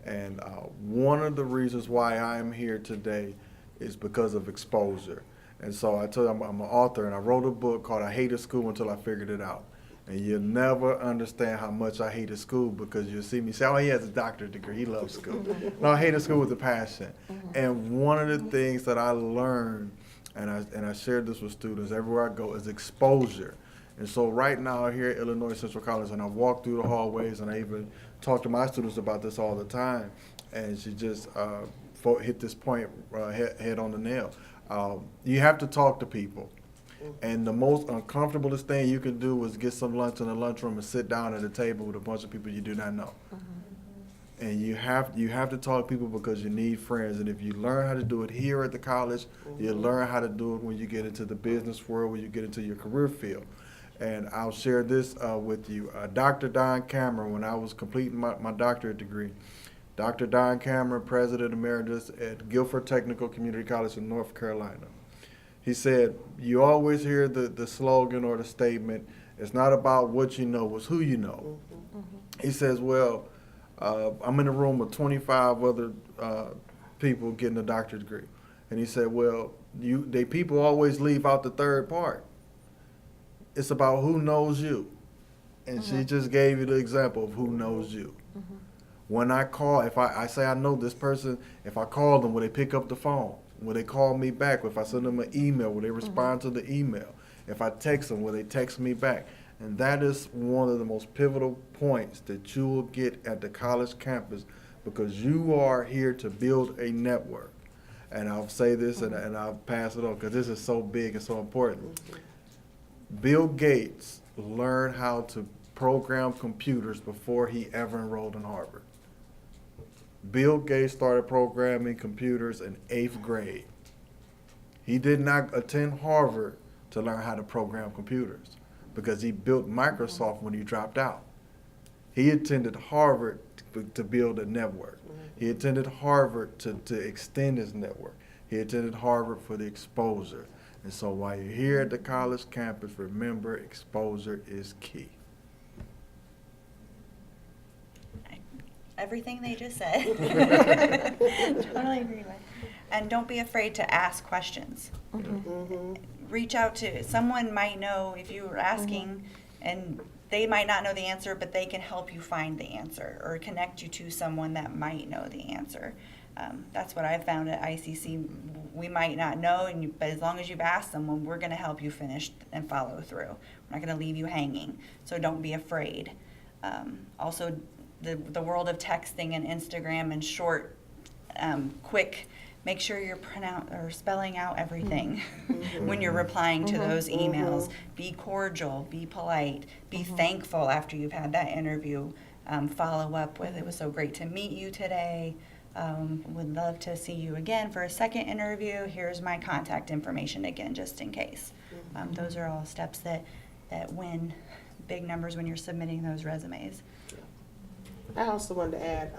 And one of the reasons why I am here today is because of exposure. And so I told you I'm an author, and I wrote a book called I Hated School Until I Figured It Out. And you'll never understand how much I hated school, because you'll see me say, oh, he has a doctorate degree, he loves school. No, I hated school with a passion. And one of the things that I learned, and I shared this with students everywhere I go, is exposure. And so right now here at Illinois Central College, and I walk through the hallways, and I even talk to my students about this all the time, and she just hit this point head on the nail. You have to talk to people. And the most uncomfortablest thing you can do is get some lunch in the lunchroom and sit down at a table with a bunch of people you do not know. And you have to talk to people, because you need friends. And if you learn how to do it here at the college, you learn how to do it when you get into the business world, when you get into your career field. And I'll share this with you. Dr. Don Cameron, when I was completing my doctorate degree, Dr. Don Cameron, President Emeritus at Guilford Technical Community College in North Carolina. He said, you always hear the slogan or the statement, it's not about what you know, it's who you know. He says, well, I'm in a room with 25 other people getting a doctorate degree. And he said, well, people always leave out the third part. It's about who knows you. And she just gave you the example of who knows you. When I call, if I say I know this person, if I call them, will they pick up the phone? Will they call me back? If I send them an email, will they respond to the email? If I text them, will they text me back? And that is one of the most pivotal points that you will get at the college campus, because you are here to build a network. And I'll say this and I'll pass it on, because this is so big and so important. Bill Gates learned how to program computers before he ever enrolled in Harvard. Bill Gates started programming computers in 8th grade. He did not attend Harvard to learn how to program computers, because he built Microsoft when he dropped out. He attended Harvard to build a network. He attended Harvard to extend his network. He attended Harvard for the exposure. And so while you're here at the college campus, remember exposure is key. Everything they just said. Totally agree with. And don't be afraid to ask questions. Reach out to someone. Might know if you were asking, and they might not know the answer, but they can help you find the answer or connect you to someone that might know the answer. That's what I've found at ICC. We might not know, but as long as you've asked someone, we're going to help you finish and follow through. We're not going to leave you hanging. So don't be afraid. Also, the world of texting and Instagram and short, quick, make sure you're spelling out everything when you're replying to those emails. Be cordial, be polite, be thankful after you've had that interview. Follow up with, it was so great to meet you today. Would love to see you again for a second interview. Here's my contact information again, just in case. Those are all steps that win big numbers when you're submitting those resumes. I also wanted to add,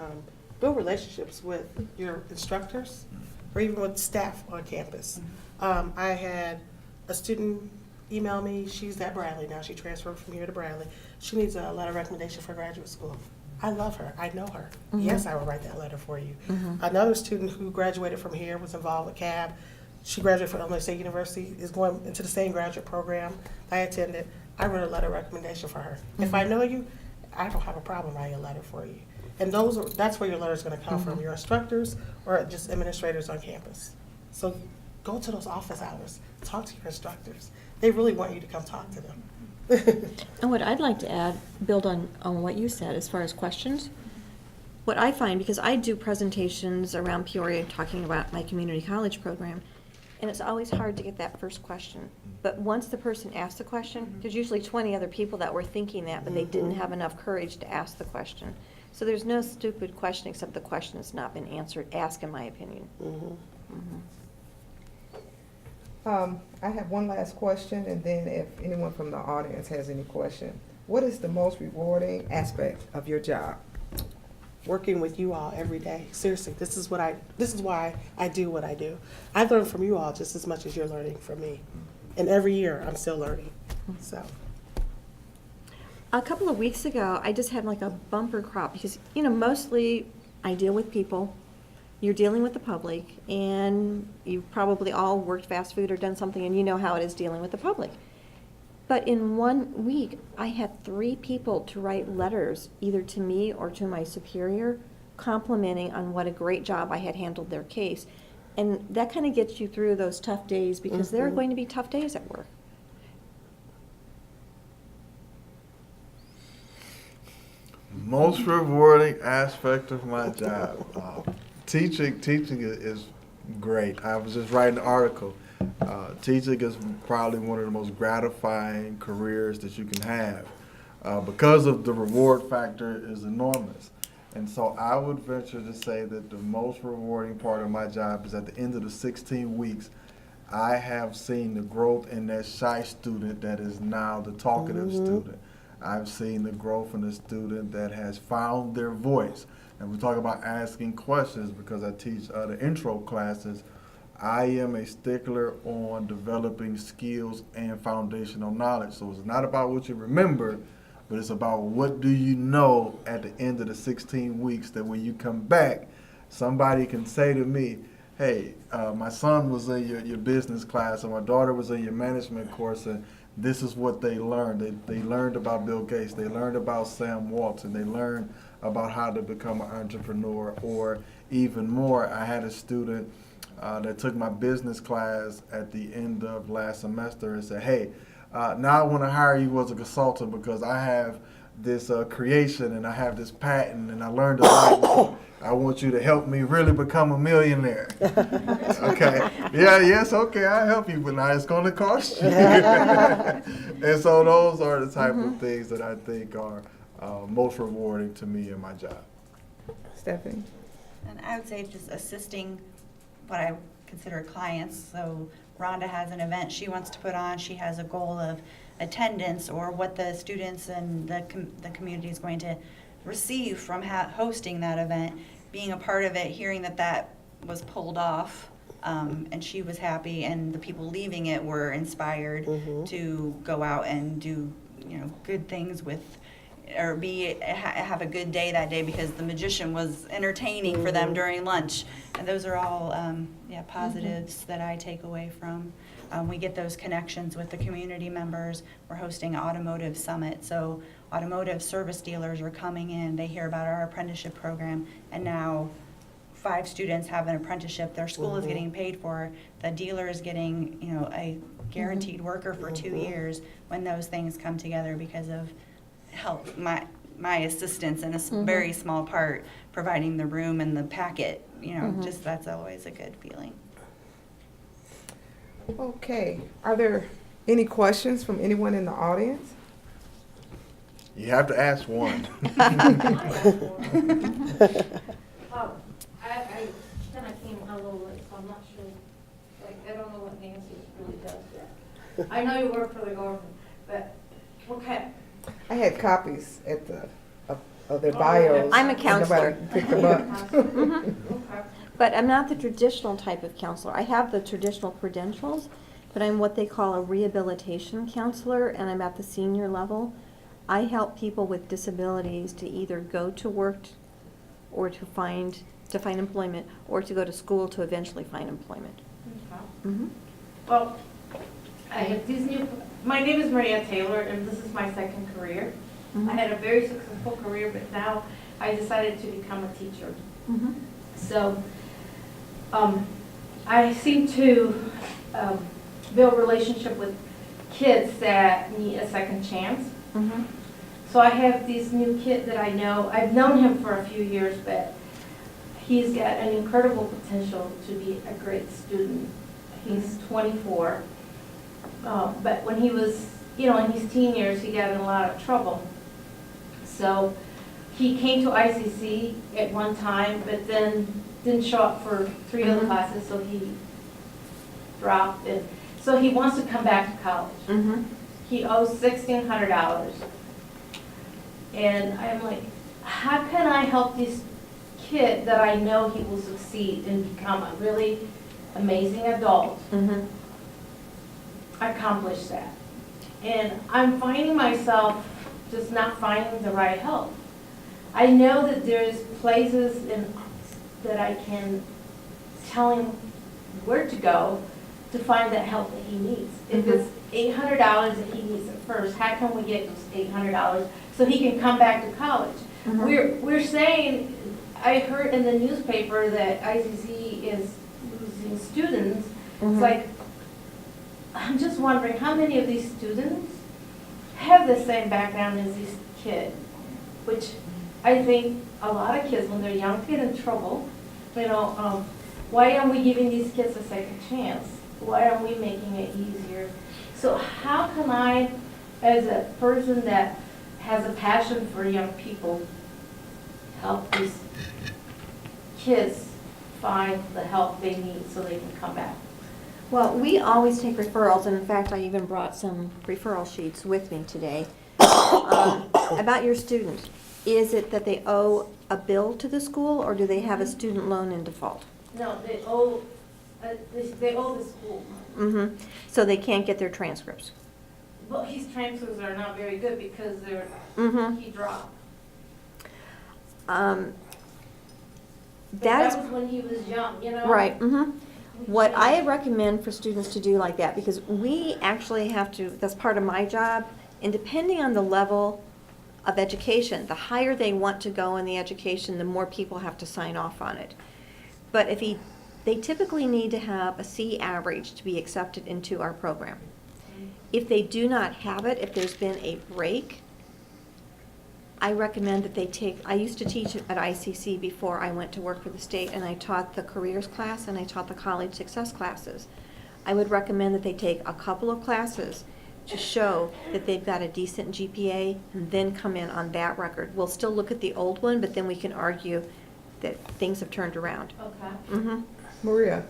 build relationships with your instructors or even with staff on campus. I had a student email me. She's at Bradley now. She transferred from here to Bradley. She needs a letter of recommendation for graduate school. I love her. I know her. Yes, I will write that letter for you. Another student who graduated from here was involved with CAB. She graduated from Elmore State University, is going into the same graduate program I attended. I wrote a letter of recommendation for her. If I know you, I don't have a problem writing a letter for you. And that's where your letter is going to come from, your instructors or just administrators on campus. So go to those office hours. Talk to your instructors. They really want you to come talk to them. And what I'd like to add, build on what you said as far as questions, what I find, because I do presentations around Peoria talking about my community college program, and it's always hard to get that first question. But once the person asks the question, there's usually 20 other people that were thinking that, but they didn't have enough courage to ask the question. So there's no stupid question except the question has not been answered. Ask, in my opinion. I have one last question, and then if anyone from the audience has any question. What is the most rewarding aspect of your job? Working with you all every day. Seriously, this is why I do what I do. I learn from you all just as much as you're learning from me. And every year I'm still learning. So A couple of weeks ago, I just had like a bumper crop because, mostly I deal with people. You're dealing with the public, and you've probably all worked fast food or done something, and you know how it is dealing with the public. But in 1 week, I had 3 people to write letters, either to me or to my superior, complimenting on what a great job I had handled their case. And that kind of gets you through those tough days, because there are going to be tough days at work. Most rewarding aspect of my job. Teaching is great. I was just writing an article. Teaching is probably one of the most gratifying careers that you can have because of the reward factor is enormous. And so I would venture to say that the most rewarding part of my job is at the end of the 16 weeks, I have seen the growth in that shy student that is now the talkative student. I've seen the growth in the student that has found their voice. And we talk about asking questions because I teach the intro classes. I am a stickler on developing skills and foundational knowledge. So it's not about what you remember, but it's about what do you know at the end of the 16 weeks that when you come back, somebody can say to me, hey, my son was in your business class, or my daughter was in your management course, and this is what they learned. They learned about Bill Gates. They learned about Sam Walton. They learned about how to become an entrepreneur. Or even more, I had a student that took my business class at the end of last semester and said, hey, now I want to hire you as a consultant because I have this creation and I have this patent and I learned a lot. I want you to help me really become a millionaire. Okay. Yes, okay, I'll help you, but now it's going to cost you. And so those are the type of things that I think are most rewarding to me in my job. Stephanie? And I would say just assisting what I consider clients. So Rhonda has an event she wants to put on. She has a goal of attendance or what the students and the community is going to receive from hosting that event. Being a part of it, hearing that was pulled off, And she was happy, and the people leaving it were inspired to go out and do, good things with, or have a good day that day, because the magician was entertaining for them during lunch. And those are all, positives that I take away from. We get those connections with the community members. We're hosting an automotive summit, so automotive service dealers are coming in. They hear about our apprenticeship program, and now 5 students have an apprenticeship. Their school is getting paid for. The dealer is getting, a guaranteed worker for 2 years. When those things come together because of help, my assistance in a very small part, providing the room and the packet, just that's always a good feeling. Okay, are there any questions from anyone in the audience? You have to ask one. I kind of came a little late, so I'm not sure, I don't know what Nancy really does yet. I know you work for the government, but what kind? I had copies at of their bios. I'm a counselor. Nobody picked them up. Okay. But I'm not the traditional type of counselor. I have the traditional credentials, but I'm what they call a rehabilitation counselor, and I'm at the senior level. I help people with disabilities to either go to work or to find employment, or to go to school to eventually find employment. Okay. Well, I have these my name is Maria Taylor, and this is my second career. I had a very successful career, but now I decided to become a teacher. So I seem to build a relationship with kids that need a second chance. So I have this new kid that I know. I've known him for a few years, but he's got an incredible potential to be a great student. He's 24. But when he was, in his teen years, he got in a lot of trouble. So he came to ICC at one time, but then didn't show up for 3 other classes, so he dropped it. So he wants to come back to college. He owes $1,600. And I'm like, how can I help this kid that I know he will succeed and become a really amazing adult? Accomplish that. And I'm finding myself just not finding the right help. I know that there's places that I can tell him where to go to find that help that he needs. If it's $800 that he needs at first, how can we get those $800 so he can come back to college? We're saying, I heard in the newspaper that ICC is losing students. It's like, I'm just wondering how many of these students have the same background as this kid, which I think a lot of kids, when they're young, get in trouble. Why aren't we giving these kids a second chance? Why aren't we making it easier? So how can I, as a person that has a passion for young people, help these kids find the help they need so they can come back? Well, we always take referrals, and in fact, I even brought some referral sheets with me today. About your student, is it that they owe a bill to the school, or do they have a student loan in default? No, they owe the school. So they can't get their transcripts? Well, his transfers are not very good because he dropped. That is was when he was young, right. What I recommend for students to do like that, because we actually have to, that's part of my job, and depending on the level of education, the higher they want to go in the education, the more people have to sign off on it. But they typically need to have a C average to be accepted into our program. If they do not have it, if there's been a break, I recommend that they take, I used to teach at ICC before I went to work for the state, and I taught the careers class and I taught the college success classes. I would recommend that they take a couple of classes to show that they've got a decent GPA and then come in on that record. We'll still look at the old one, but then we can argue that things have turned around. Okay. Maria,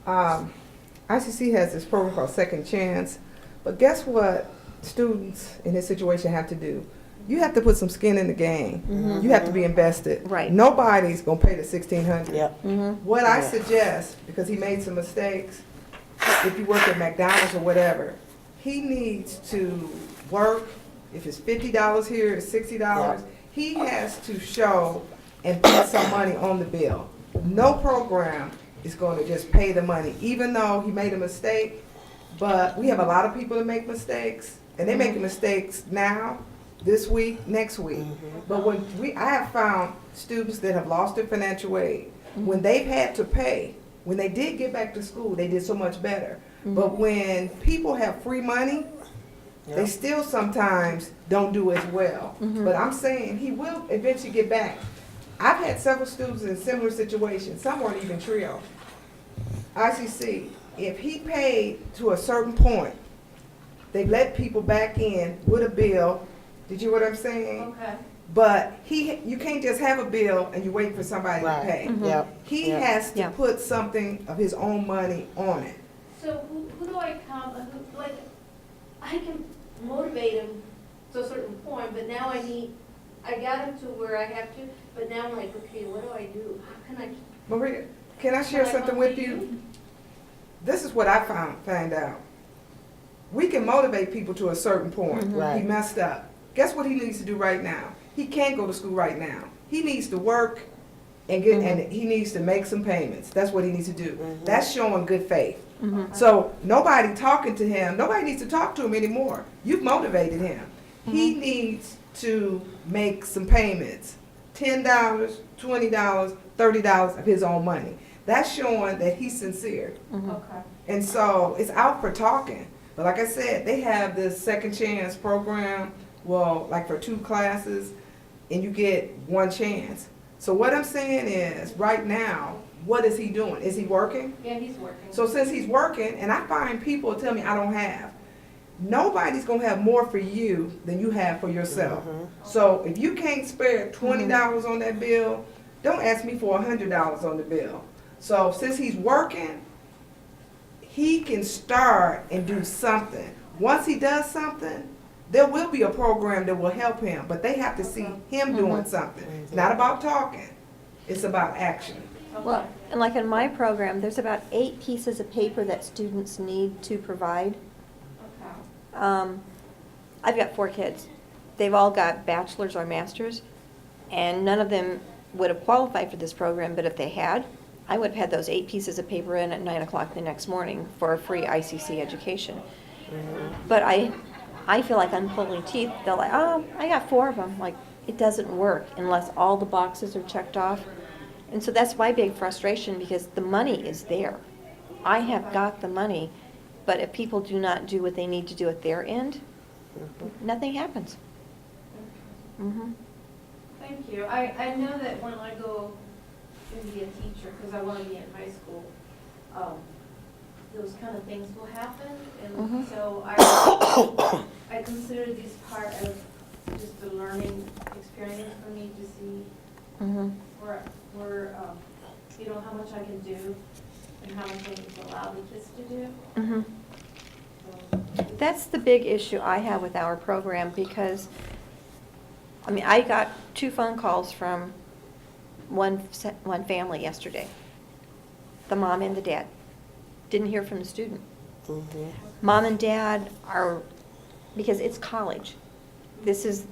ICC has this program called Second Chance, but guess what students in this situation have to do? you have to put some skin in the game. You have to be invested. Right. Nobody's gonna pay the $1,600. Yep. What I Yeah. suggest, because he made some mistakes, if you work at McDonald's or whatever, he needs to work, if it's $50 here, it's $60, he has to show and put some money on the bill. No program is gonna just pay the money, even though he made a mistake, but we have a lot of people that make mistakes, and they're making mistakes now, this week, next week. But I have found students that have lost their financial aid, when they've had to pay, when they did get back to school, they did so much better. But when people have free money, they still sometimes don't do as well. But I'm saying he will eventually get back. I've had several students in similar situations, some weren't even trio. ICC, if he paid to a certain point, they let people back in with a bill. Did you hear what I'm saying? Okay. But you can't just have a bill and you wait for somebody to pay. Yep. He Yep. has to Yeah. put something of his own money on it. So who do I like, I can motivate him to a certain point, but now I got him to where I have to, but now I'm like, okay, what do I do? How can I? Maria, can I share Can I something come with to you? This is what I found out. We can motivate people to a certain point. Right. He messed up. Guess what he needs to do right now? He can't go to school right now. He needs to work and he needs to make some payments. That's what he needs to do. That's showing good faith. So nobody talking to him, nobody needs to talk to him anymore. You've motivated him. He needs to make some payments. $10, $20, $30 of his own money. That's showing that he's sincere. Okay. And so it's out for talking. But like I said, they have this second chance program, well, like for 2 classes, and you get 1 chance. So what I'm saying is, right now, what is he doing? Is he working? Yeah, he's working. So since he's working, and I find people tell me I don't have, nobody's gonna have more for you than you have for yourself. So if you can't spare $20 on that bill, don't ask me for $100 on the bill. So since he's working, he can start and do something. Once he does something, there will be a program that will help him, but they have to see him doing something. It's not about talking, it's about action. Well, and like in my program, there's about 8 pieces of paper that students need to provide. Okay. I've got 4 kids. They've all got bachelor's or master's, and none of them would have qualified for this program, but if they had, I would have had those 8 pieces of paper in at 9 o'clock the next morning for a free ICC education. But I feel like I'm pulling teeth. They're like, oh, I got 4 of them. Like, it doesn't work unless all the boxes are checked off. And so that's my big frustration, because the money is there. I have got the money, but if people do not do what they need to do at their end, nothing happens. Thank you. I know that when I go and be a teacher, because I want to be in high school, those kind of things will happen. And so I consider this part of just a learning experience for me to see where you know, how much I can do and how much I can allow the kids to do. So, That's the big issue I have with our program, because, I mean, I got 2 phone calls from one family yesterday. The mom and the dad. Didn't hear from the student. Mom and dad are, because it's college. This is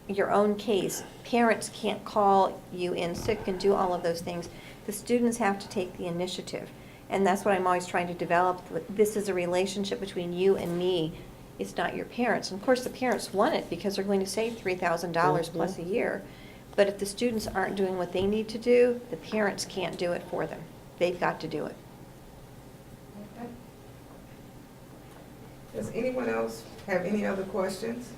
your own case. Parents can't call you in sick and do all of those things. The students have to take the initiative. And that's what I'm always trying to develop. This is a relationship between you and me. It's not your parents. And of course, the parents want it because they're going to save $3,000 plus a year. But if the students aren't doing what they need to do, the parents can't do it for them. They've got to do it. okay. Does anyone else have any other questions?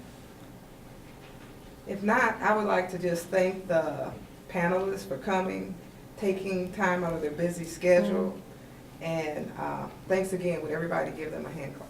If not, I would like to just thank the panelists for coming, taking time out of their busy schedule. And thanks again. Would everybody give them a hand clap?